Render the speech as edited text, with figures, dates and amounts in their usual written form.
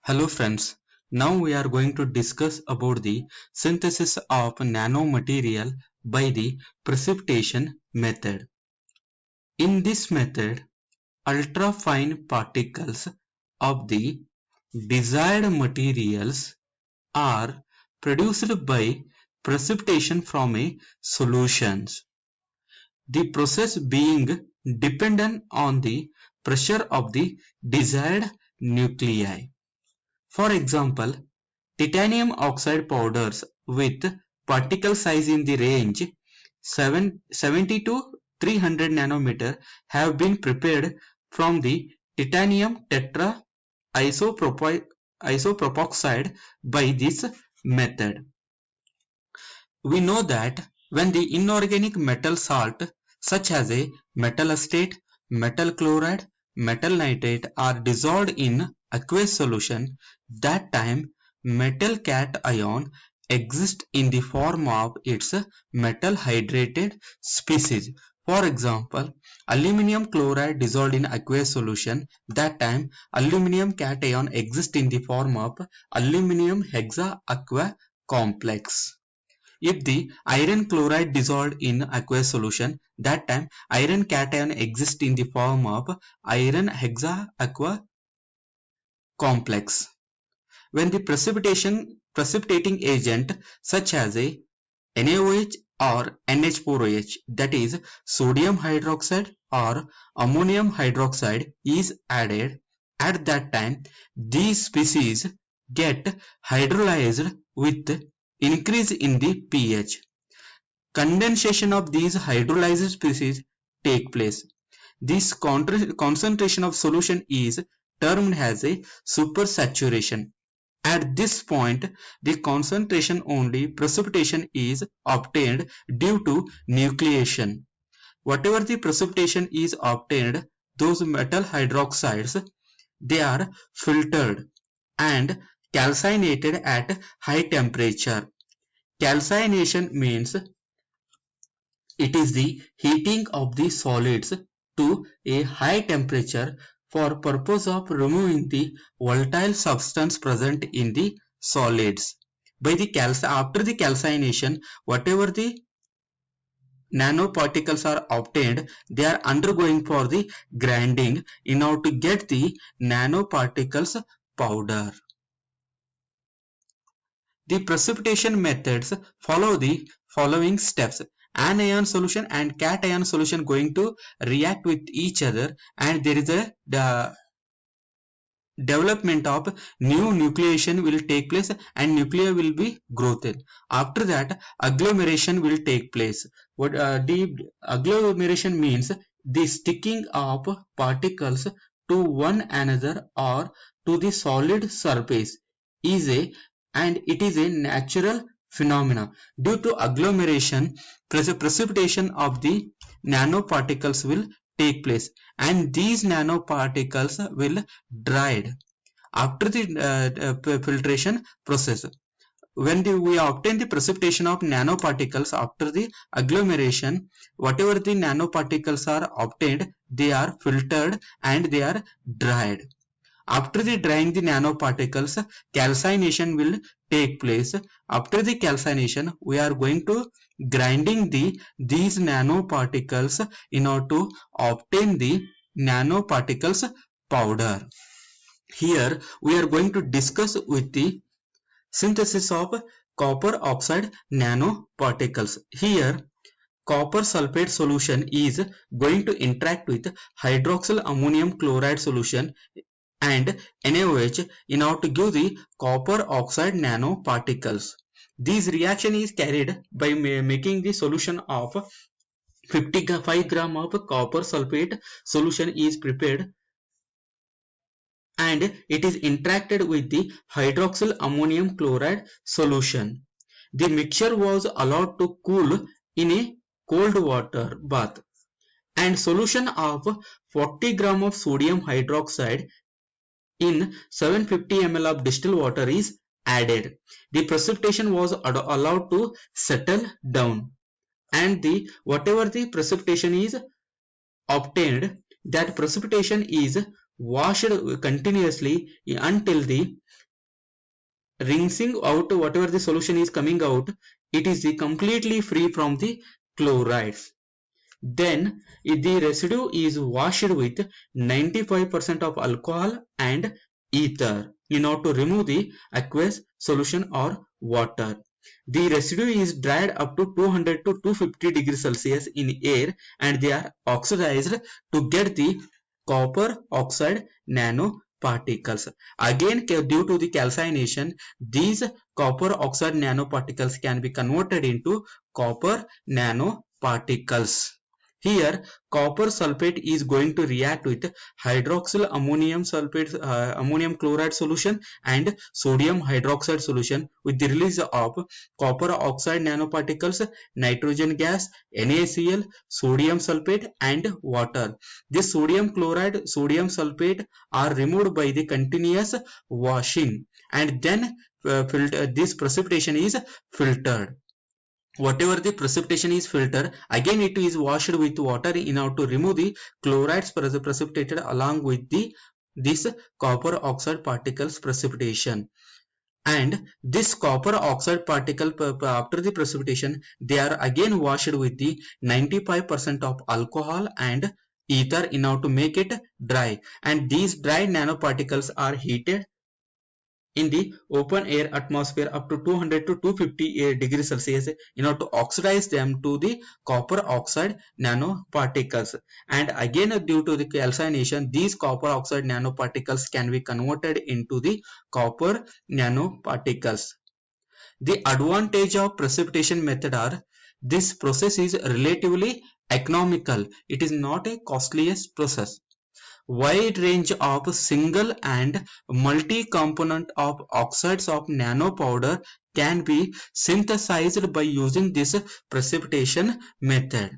Hello friends, now we are going to discuss about the synthesis of nanomaterial by the precipitation method. In this method, ultra-fine particles of the desired materials are produced by precipitation from a solutions. The process being dependent on the pressure of the desired nuclei. For example, titanium oxide powders with particle size in the range 70 to 300 nanometer have been prepared from the titanium tetra isopropoxide by this method. We know that when the inorganic metal salt such as a metal acetate, metal chloride, metal nitrate are dissolved in aqueous solution, that time metal cation exists in the form of its metal hydrated species. For example, aluminum chloride dissolved in aqueous solution, that time aluminum cation exists in the form of aluminum hexa-aqua complex. If the iron chloride dissolved in aqueous solution, that time iron cation exists in the form of iron hexa-aqua complex. When the precipitating agent such as a NaOH or NH4OH, that is sodium hydroxide or ammonium hydroxide, is added, at that time these species get hydrolyzed with increase in the pH. Condensation of these hydrolyzed species take place. This concentration of solution is termed as a supersaturation. At this point, the concentration only precipitation is obtained due to nucleation. Whatever the precipitation is obtained, those metal hydroxides, they are filtered and calcinated at high temperature. Calcination means it is the heating of the solids to a high temperature for purpose of removing the volatile substance present in the solids. After the calcination, whatever the nanoparticles are obtained, they are undergoing for the grinding in order to get the nanoparticles powder. The precipitation methods follow the following steps. Anion solution and cation solution going to react with each other, and there is a development of new nucleation will take place and nuclei will be growth. After that, agglomeration will take place. The agglomeration means the sticking of particles to one another or to the solid surface and it is a natural phenomena. Due to agglomeration, precipitation of the nanoparticles will take place and these nanoparticles will dried after the filtration process. When we obtain the precipitation of nanoparticles after the agglomeration, whatever the nanoparticles are obtained, they are filtered and they are dried. After the drying the nanoparticles, calcination will take place. After the calcination, we are going to grinding these nanoparticles in order to obtain the nanoparticles powder. Here we are going to discuss with the synthesis of copper oxide nanoparticles. Here copper sulfate solution is going to interact with hydroxyl ammonium chloride solution and NaOH in order to give the copper oxide nanoparticles. This reaction is carried by making the solution of 55 gram of copper sulfate solution is prepared and it is interacted with the hydroxyl ammonium chloride solution. The mixture was allowed to cool in a cold water bath and solution of 40 gram of sodium hydroxide in 750 ml of distilled water is added. The precipitation was allowed to settle down and whatever the precipitation is obtained, that precipitation is washed continuously until the rinsing out whatever the solution is coming out, it is completely free from the chlorides. Then the residue is washed with 95% of alcohol and ether in order to remove the aqueous solution or water. The residue is dried up to 200 to 250 degrees Celsius in air, and they are oxidized to get the copper oxide nanoparticles. Again, due to the calcination, these copper oxide nanoparticles can be converted into copper nanoparticles. Here, copper sulfate is going to react with hydroxyl ammonium sulfate, ammonium chloride solution and sodium hydroxide solution with the release of copper oxide nanoparticles, nitrogen gas, NaCl, sodium sulfate and water. This sodium chloride, sodium sulfate are removed by the continuous washing, and then this precipitation is filtered. Whatever the precipitation is filtered, again it is washed with water in order to remove the chlorides precipitated along with this copper oxide particles precipitation. And this copper oxide particle after the precipitation, they are again washed with the 95% of alcohol and ether in order to make it dry, and these dry nanoparticles are heated in the open air atmosphere up to 200 to 250 degrees Celsius in order to oxidize them to the copper oxide nanoparticles. And again, due to the calcination, these copper oxide nanoparticles can be converted into the copper nanoparticles. The advantage of precipitation method are this process is relatively economical. It is not a costliest process. Wide range of single and multi-component of oxides of nanopowder can be synthesized by using this precipitation method.